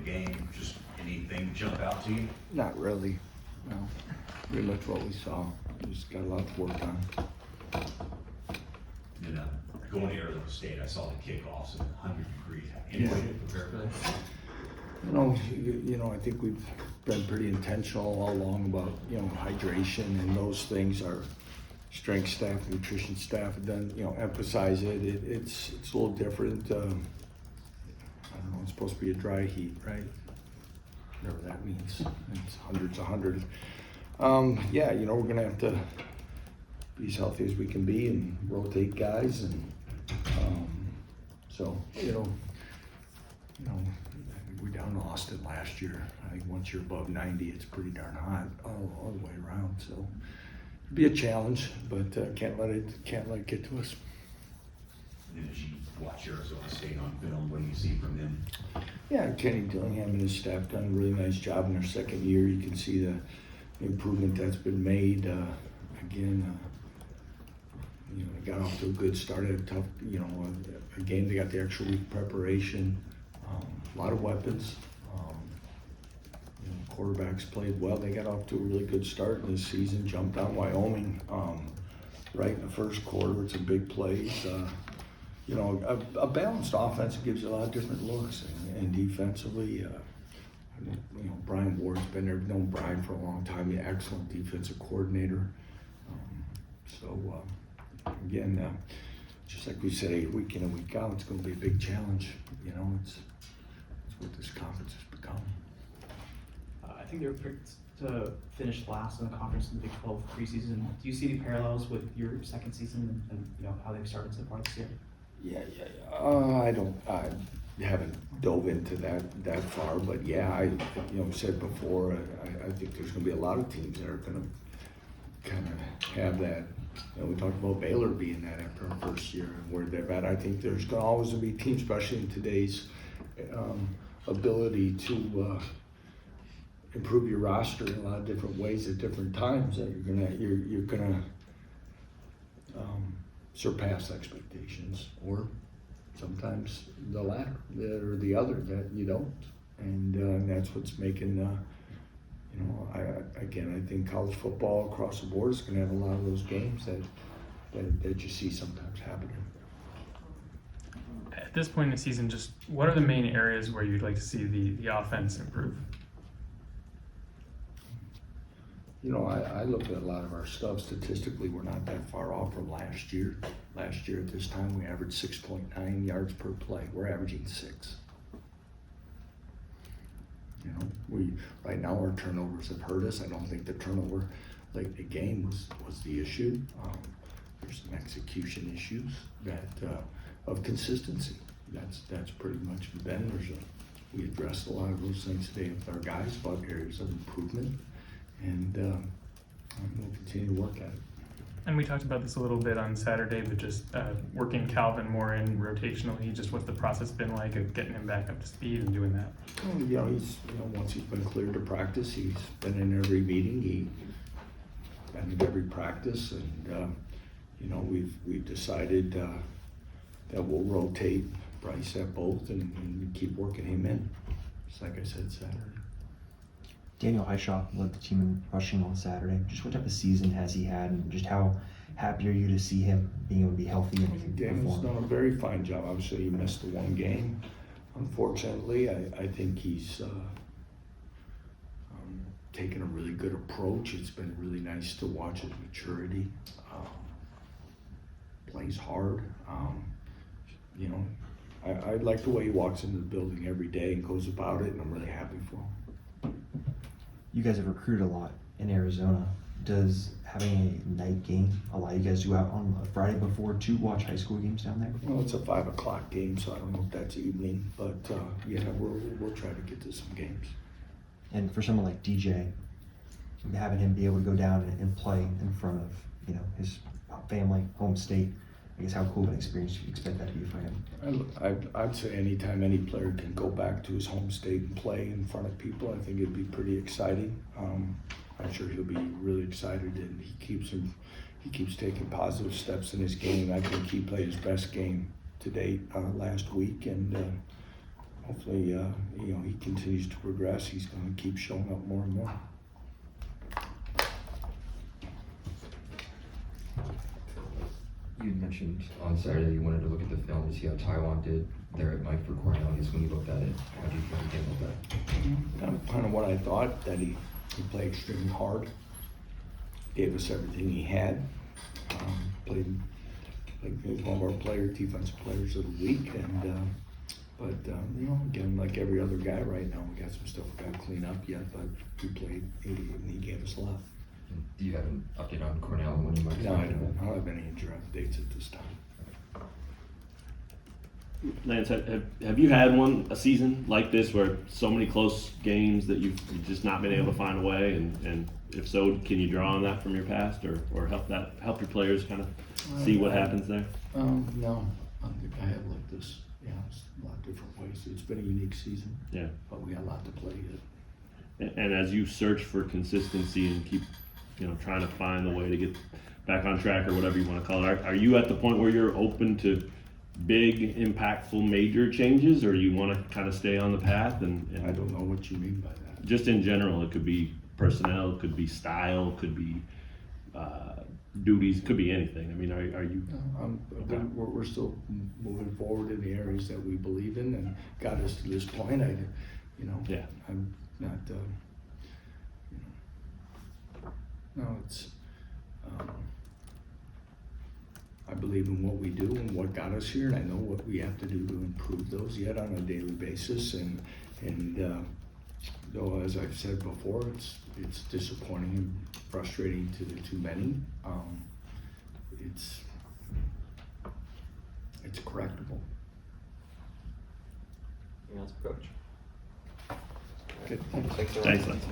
game? Just anything jump out to you? Not really, no. Pretty much what we saw. We just got a lot to work on. And going to Arizona State, I saw the kickoffs at 100 degrees. Any way to prepare for that? I think we've been pretty intentional all along about, hydration and those things. Our strength staff, nutrition staff have done, emphasize it. It's a little different. I don't know, it's supposed to be a dry heat, right? Whatever that means. It's hundreds. We're gonna have to be as healthy as we can be and rotate guys, and we down to Austin last year. I think once you're above 90, it's pretty darn hot all the way around. So it'll be a challenge, but can't let it get to us. And then as you watch Arizona State on film, what do you see from them? Yeah, Kenny Dillingham and his staff done a really nice job in their second year. You can see the improvement that's been made. They got off to a good start. Had a tough, a game. They got the extra week preparation. A lot of weapons. Quarterbacks played well. They got off to a really good start in this season. Jumped on Wyoming right in the first quarter. It's a big plays. A balanced offense gives you a lot of different looks, and defensively, Brian Ward's been there. I've known Brian for a long time. He's an excellent defensive coordinator. Just like we say, week in and week out, it's going to be a big challenge. It's what this conference has become. I think they were picked to finish last in the conference in the Big 12 preseason. Do you see any parallels with your second season and how they've started so far this year? I haven't dove into that far, but I said before, I think there's going to be a lot of teams that are going to kind of have that. We talked about Baylor being that after our first year and where they're at. I think there's going to always be teams, especially in today's ability to improve your roster in a lot of different ways at different times, that you're gonna surpass expectations, or sometimes the latter or the other that you don't, and that's what's making I think college football across the board is going to have a lot of those games that you see sometimes happening. At this point in the season, just what are the main areas where you'd like to see the offense improve? I looked at a lot of our stuff. Statistically, we're not that far off from last year. Last year at this time, we averaged 6.9 yards per play. We're averaging 6. Right now our turnovers have hurt us. I don't think the turnover late in the game was the issue. There's some execution issues of consistency. That's pretty much been. We addressed a lot of those things today with our guys about areas of improvement, and we'll continue to work at it. And we talked about this a little bit on Saturday, but just working Calvin more in rotationally, just what's the process been like of getting him back up to speed and doing that? He's once he's been cleared to practice, he's been in every meeting, he's been in every practice, and we've decided that we'll rotate Bryce at both and keep working him in, just like I said Saturday. Daniel Highshaw led the team in rushing on Saturday. Just what type of season has he had, and just how happy are you to see him being able to be healthy and Daniel's perform? done a very fine job. Obviously, he missed the one game. Unfortunately, I think he's taken a really good approach. It's been really nice to watch his maturity. Plays hard. I like the way he walks into the building every day and goes about it, and I'm really happy for him. You guys have recruited a lot in Arizona. Does having a night game allow you guys to go out on a Friday before to watch high school games down there? Well, it's a 5 o'clock game, so I don't know if that's evening, but we'll try to get to some games. And for someone like DJ, having him be able to go down and play in front of his family, home state, I guess how cool of an experience do you expect that to be for him? I'd say anytime any player can go back to his home state and play in front of people, I think it'd be pretty exciting. I'm sure he'll be really excited, and he keeps taking positive steps in his game. I think he played his best game to date last week, and hopefully, you know, he continues to progress. He's going to keep showing up more and more. You mentioned on Saturday you wanted to look at the film to see how Taiwan did there at Mike for Cornell. I guess when you looked at it, how do you think about that? Kind of what I thought, that he played extremely hard, gave us everything he had, played he was one of our defensive players of the week, and but you know, again, like every other guy right now, we got some stuff we got to clean up yet, but he played 80 and he gave us a lot. Do you have an update on Cornell and when you might No, I expect don't. that? I don't have any injury updates at this time. Lance, have you had a season like this where so many close games that you've just not been able to find a way? And if so, can you draw on that from your past or help your players kind of see what happens there? No, I don't think I have like this. Yeah, it's a lot of different ways. It's been a unique season. Yeah. But we got a lot to play yet. And as you search for consistency and keep, trying to find the way to get back on track or whatever you want to call it, are you at the point where you're open to big, impactful, major changes, or you want to kind of stay on the path? And I don't know what you mean by that. just in general, it could be personnel, it could be style, it could be duties, it could be anything. I mean, are you? Okay. We're still moving forward in the areas that we believe in and got us to this point. Yeah. I'm not, no, it's, I believe in what we do and what got us here, and I know what we have to do to improve those yet on a daily basis. And though, as I've said before, it's disappointing and frustrating to the too many. It's correctable. Anything else, Coach? Good. Thanks, Thanks, Lance.